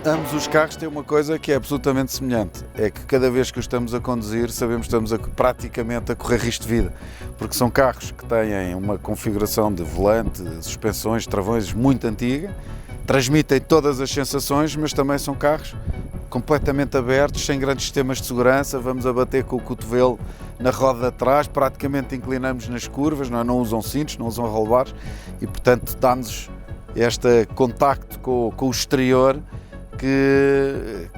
Ambos os carros têm uma coisa que é absolutamente semelhante, é que cada vez que os estamos a conduzir sabemos que estamos praticamente a correr risco de vida, porque são carros que têm uma configuração de volante, suspensões, travões muito antiga, transmitem todas as sensações, mas também são carros completamente abertos, sem grandes sistemas de segurança, vamos a bater com o cotovelo na roda de atrás, praticamente inclinamos nas curvas, não usam cintos, não usam rollbars e portanto dá-nos este contacto com o exterior que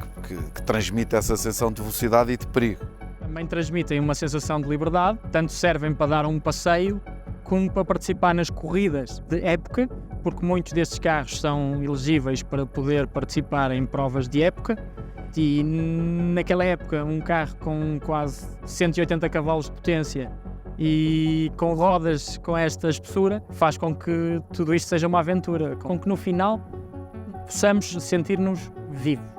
transmite essa sensação de velocidade e de perigo. Também transmitem uma sensação de liberdade, tanto servem para dar um passeio como para participar nas corridas de época, porque muitos destes carros são elegíveis para poder participar em provas de época e naquela época um carro com quase 180 cavalos de potência e com rodas com esta espessura faz com que tudo isto seja uma aventura, com que no final possamos sentir-nos vivos.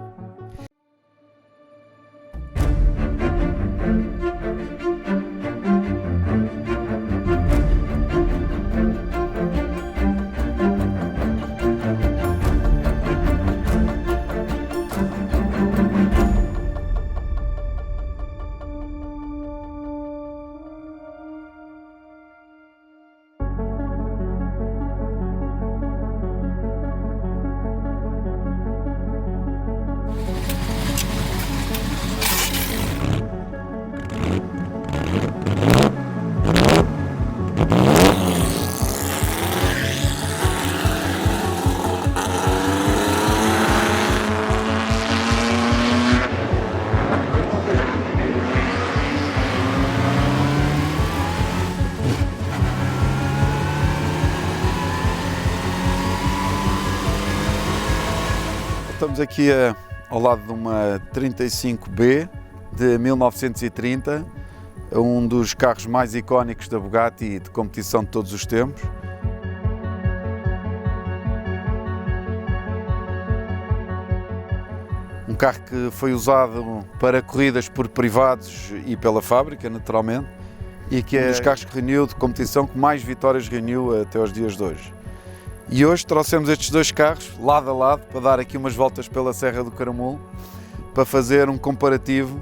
Estamos aqui ao lado de uma 35B de 1930, um dos carros mais icónicos da Bugatti de competição de todos os tempos. Um carro que foi usado para corridas por privados e pela fábrica, naturalmente, e que é um dos carros que reuniu de competição que mais vitórias reuniu até aos dias de hoje. E hoje trouxemos estes dois carros lado a lado para dar aqui umas voltas pela Serra do Caramulo para fazer um comparativo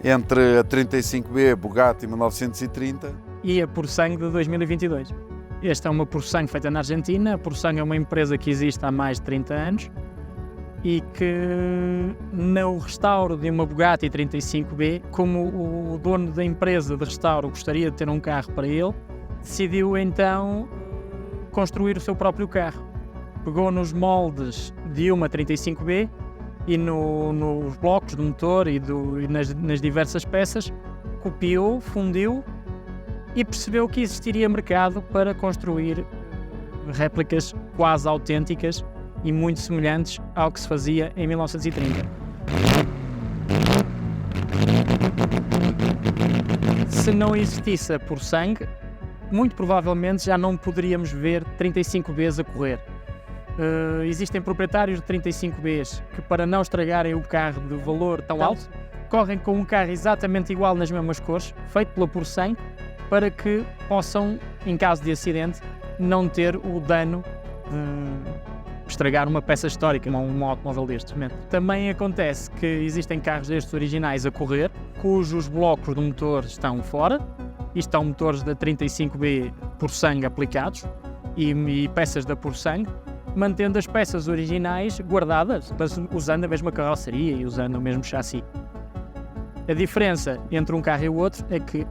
entre a 35B Bugatti 1930 e a Pursang de 2022. Esta é uma Pursang feita na Argentina. A Pursang é uma empresa que existe há mais de 30 anos e que no restauro de uma Bugatti 35B, como o dono da empresa de restauro gostaria de ter um carro para ele, decidiu então construir o seu próprio carro. Pegou nos moldes de uma 35B e nos blocos do motor e nas diversas peças, copiou, fundiu e percebeu que existiria mercado para construir réplicas quase autênticas e muito semelhantes ao que se fazia em 1930. Se não existisse a Pursang, muito provavelmente já não poderíamos ver 35Bs a correr. Existem proprietários de 35Bs que, para não estragarem o carro de valor tão alto, correm com um carro exatamente igual nas mesmas cores, feito pela Pursang, para que possam, em caso de acidente, não ter o dano de estragar uma peça histórica, um automóvel destes. Também acontece que existem carros destes originais a correr, cujos blocos do motor estão fora. Isto são motores da 35B Pursang aplicados e peças da Pursang, mantendo as peças originais guardadas, mas usando a mesma carroceria e usando o mesmo chassi. A diferença entre um carro e o outro é que,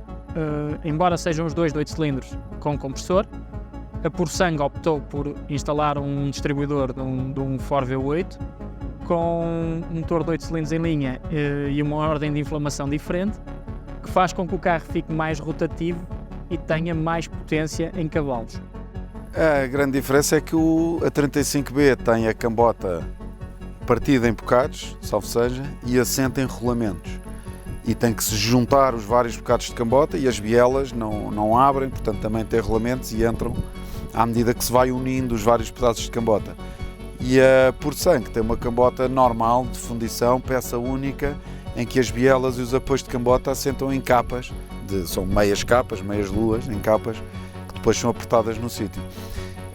embora sejam os dois de 8 cilindros com compressor, a Pursang optou por instalar um distribuidor de um Ford V8 com um motor de 8 cilindros em linha e uma ordem de inflamação diferente, que faz com que o carro fique mais rotativo e tenha mais potência em cavalos. A grande diferença é que a 35B tem a cambota partida em bocados, salvo seja, e assenta em rolamentos. E tem que se juntar os vários bocados de cambota e as bielas não abrem, portanto também tem rolamentos e entram à medida que se vai unindo os vários pedaços de cambota. E a Pursang tem uma cambota normal, de fundição, peça única, em que as bielas e os apoios de cambota assentam em capas, são meias capas, meias luas, em capas, que depois são apertadas no sítio.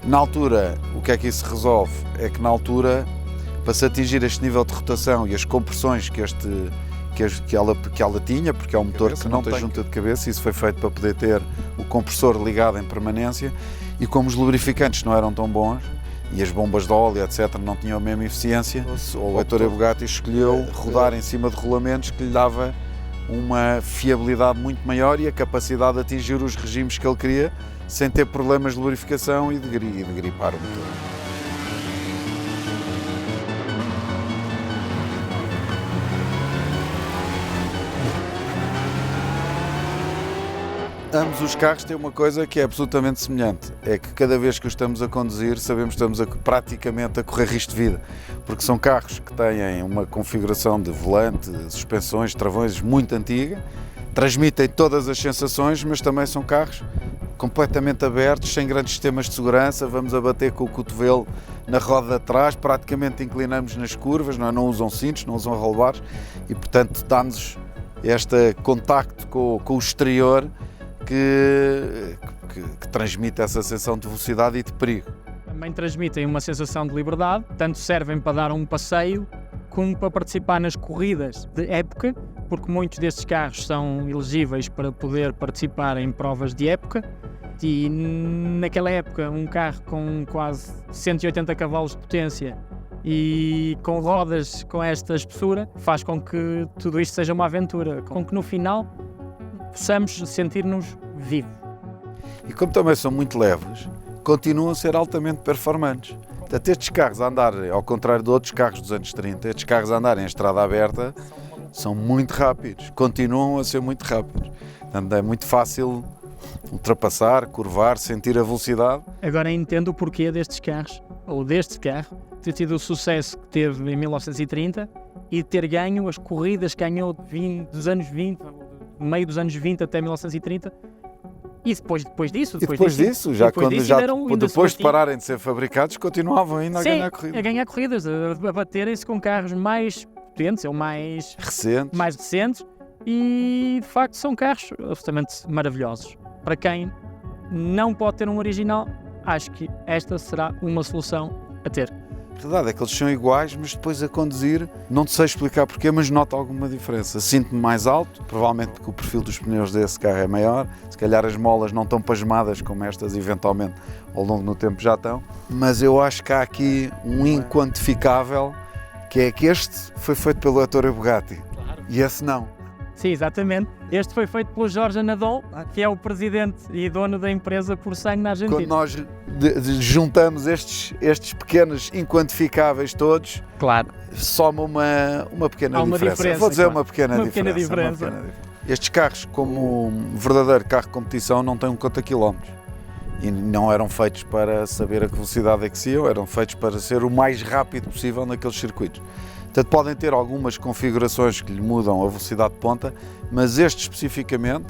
Na altura, o que é que isso resolve? É que na altura para se atingir este nível de rotação e as compressões que ela tinha, porque é um motor que não tem junta de cabeça, isso foi feito para poder ter o compressor ligado em permanência, e como os lubrificantes não eram tão bons e as bombas de óleo, etc., não tinham a mesma eficiência, o Ettore Bugatti escolheu rodar em cima de rolamentos que lhe dava uma fiabilidade muito maior e a capacidade de atingir os regimes que ele queria sem ter problemas de lubrificação e de gripar o motor. Ambos os carros têm uma coisa que é absolutamente semelhante, é que cada vez que os estamos a conduzir sabemos que estamos praticamente a correr risco de vida, porque são carros que têm uma configuração de volante, suspensões, travões muito antiga, transmitem todas as sensações, mas também são carros completamente abertos, sem grandes sistemas de segurança, vamos a bater com o cotovelo na roda de atrás, praticamente inclinamos nas curvas, não usam cintos, não usam rollbars e portanto dá-nos este contacto com o exterior que transmite essa sensação de velocidade e de perigo. Também transmitem uma sensação de liberdade, tanto servem para dar um passeio como para participar nas corridas de época, porque muitos destes carros são elegíveis para poder participar em provas de época e naquela época um carro com quase 180 cavalos de potência e com rodas com esta espessura faz com que tudo isto seja uma aventura, com que no final possamos sentir-nos vivos. E como também são muito leves, continuam a ser altamente performantes. Portanto, estes carros a andar, ao contrário de outros carros dos anos 30, estes carros a andar em estrada aberta são muito rápidos, continuam a ser muito rápidos. Portanto, é muito fácil ultrapassar, curvar, sentir a velocidade. Agora entendo o porquê destes carros, ou deste carro, ter tido o sucesso que teve em 1930 e ter ganho as corridas que ganhou dos anos 20, meio dos anos 20 até 1930, e depois disso, depois de pararem de ser fabricados, continuavam ainda a ganhar corridas. A ganhar corridas, a baterem-se com carros mais potentes ou mais recentes, e de facto são carros absolutamente maravilhosos. Para quem não pode ter um original, acho que esta será uma solução a ter. A verdade é que eles são iguais, mas depois a conduzir, não te sei explicar porquê, mas noto alguma diferença. Sinto-me mais alto, provavelmente porque o perfil dos pneus desse carro é maior, se calhar as molas não estão pasmadas como estas eventualmente ao longo do tempo já estão, mas eu acho que há aqui um inquantificável, que é que este foi feito pelo Ettore Bugatti e esse não. Sim, exatamente. Este foi feito pelo Jorge Nadon, que é o presidente e dono da empresa Pursang na Argentina. Quando nós juntamos estes pequenos inquantificáveis todos, claro, soma uma pequena diferença. Vou dizer claro. uma pequena diferença. Estes carros, como um verdadeiro carro de competição, não têm um conta-quilómetros. E não eram feitos para saber a que velocidade é que se iam, eram feitos para ser o mais rápido possível naqueles circuitos. Portanto, podem ter algumas configurações que lhe mudam a velocidade de ponta, mas este especificamente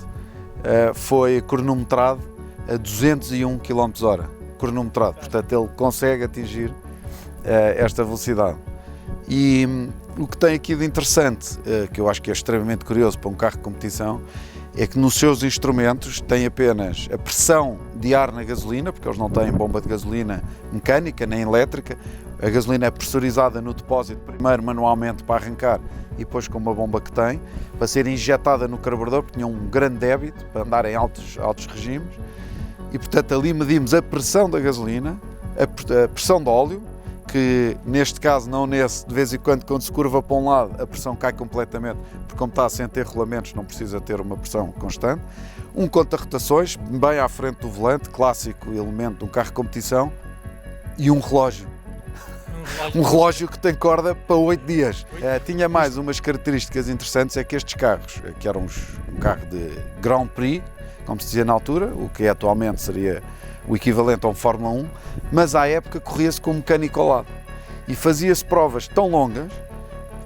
foi cronometrado a 201 km/h. Cronometrado, portanto ele consegue atingir esta velocidade. E o que tem aqui de interessante, que eu acho que é extremamente curioso para um carro de competição, é que nos seus instrumentos tem apenas a pressão de ar na gasolina, porque eles não têm bomba de gasolina mecânica nem elétrica. A gasolina é pressurizada no depósito, primeiro manualmente para arrancar e depois com uma bomba que tem, para ser injetada no carburador, porque tinha um grande débito para andar em altos regimes. E portanto ali medimos a pressão da gasolina, a pressão de óleo, que neste caso, não nesse, de vez em quando se curva para um lado, a pressão cai completamente, porque como está sem ter rolamentos não precisa ter uma pressão constante. Um conta-rotações, bem à frente do volante, clássico elemento de um carro de competição, e um relógio. Um relógio que tem corda para 8 dias. Tinha mais umas características interessantes, é que estes carros, que eram um carro de Grand Prix, como se dizia na altura, o que atualmente seria o equivalente a um Fórmula 1, mas à época corria-se com um mecânico ao lado. E fazia-se provas tão longas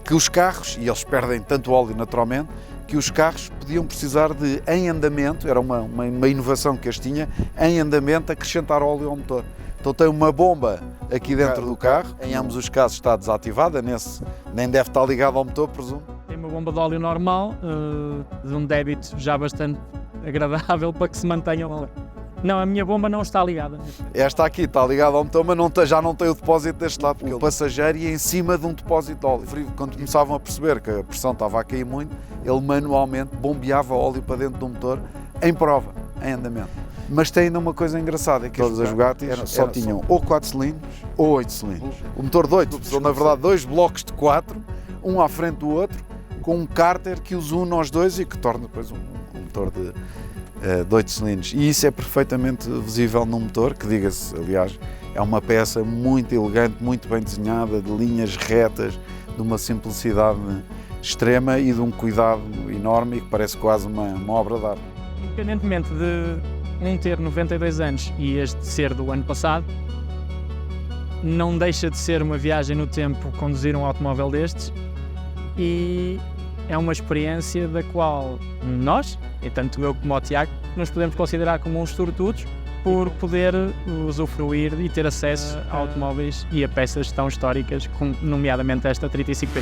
que os carros, e eles perdem tanto óleo naturalmente, que os carros podiam precisar de, em andamento, era uma inovação que este tinha, em andamento acrescentar óleo ao motor. Então tem uma bomba aqui dentro do carro, em ambos os casos está desativada, nesse nem deve estar ligado ao motor, presumo. Tem uma bomba de óleo normal, de um débito já bastante agradável para que se mantenha o óleo. Não, a minha bomba não está ligada. Esta aqui está ligada ao motor, mas já não tem o depósito deste lado, porque o passageiro ia em cima de um depósito de óleo. Quando começavam a perceber que a pressão estava a cair muito, ele manualmente bombeava óleo para dentro do motor em prova, em andamento. Mas tem ainda uma coisa engraçada, é que todas as Bugattis só tinham ou 4 cilindros ou 8 cilindros. O motor de 8 são na verdade 2 blocos de 4, um à frente do outro, com um cárter que os une aos dois e que torna depois um motor de 8 cilindros. E isso é perfeitamente visível no motor, que diga-se, aliás, é uma peça muito elegante, muito bem desenhada, de linhas retas, de uma simplicidade extrema e de um cuidado enorme e que parece quase uma obra de arte. Independentemente de um ter 92 anos e este ser do ano passado, não deixa de ser uma viagem no tempo conduzir um automóvel destes e é uma experiência da qual nós, e tanto eu como o Tiago, nos podemos considerar como uns sortudos por poder usufruir e ter acesso a automóveis e a peças tão históricas, nomeadamente esta 35P.